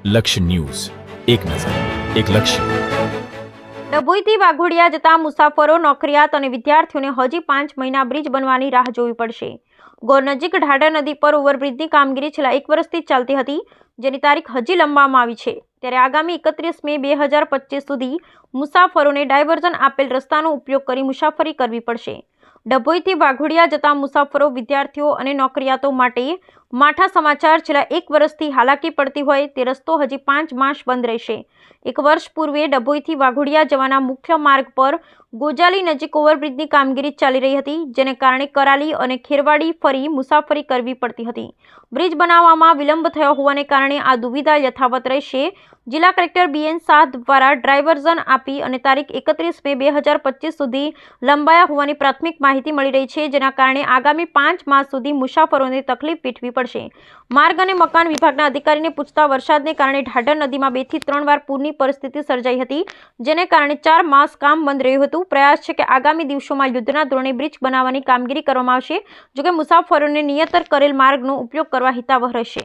લક્ષ્ય ન્યૂઝ, એક નજર, એક લક્ષ્ય. ડભોઈથી વાઘોડિયા જતા મુસાફરો, નોકરિયાત અને વિદ્યાર્થીઓને હજી 5 મહિના બ્રિજ બનવાની રાહ જોવી પડશે. ગોર નજીક ઢાઢર નદી પર ઓવરબ્રિજની કામગીરી છેલ્લા 1 વર્ષથી ચાલતી હતી, જેની તારીખ હજી લંબાવવામાં આવી છે. ત્યારે આગામી 31 મે 2025 સુધી મુસાફરોને ડાયવર્ઝન આપેલ રસ્તાનો ઉપયોગ કરી મુસાફરી કરવી પડશે. ડભોઈથી વાઘોડિયા જતા મુસાફરો, વિદ્યાર્થીઓ અને નોકરિયાતો માટે માઠા સમાચાર. છેલ્લા 1 વર્ષથી હાલાકી પડતી હોય તે રસ્તો હજી 5 માસ બંધ રહેશે. 1 વર્ષ પૂર્વે ડભોઈથી વાઘોડિયા જવાના મુખ્ય માર્ગ પર ગોજાલી નજીક ઓવરબ્રિજની કામગીરી ચાલી રહી હતી, જેને કારણે કરાલી અને ખેરવાડી ફરી મુસાફરી કરવી પડતી હતી. બ્રિજ બનાવવામાં વિલંબ થયો હોવાને કારણે આ દુવિધા યથાવત રહેશે. જિલ્લા કલેક્ટર BN શાહ દ્વારા ડાયવર્ઝન આપી અને તારીખ 31 મે 2025 સુધી લંબાયા હોવાની પ્રાથમિક માહિતી મળી રહી છે, જેના કારણે આગામી 5 માસ સુધી મુસાફરોને તકલીફ વેઠવી પડશે. માર્ગ અને મકાન વિભાગના અધિકારીને પૂછતા વરસાદને કારણે ઢાઢર નદીમાં 2 થી 3 વાર પૂરની પરિસ્થિતિ સર્જાઈ હતી, જેને કારણે 4 માસ કામ બંધ રહ્યું હતું. પ્રયાસ છે કે આગામી દિવસોમાં યુદ્ધના ધોરણે બ્રિજ બનાવવાની કામગીરી કરવામાં આવશે, જોકે મુસાફરોને નિયત કરેલ માર્ગનો ઉપયોગ કરવા હિતાવહ રહેશે.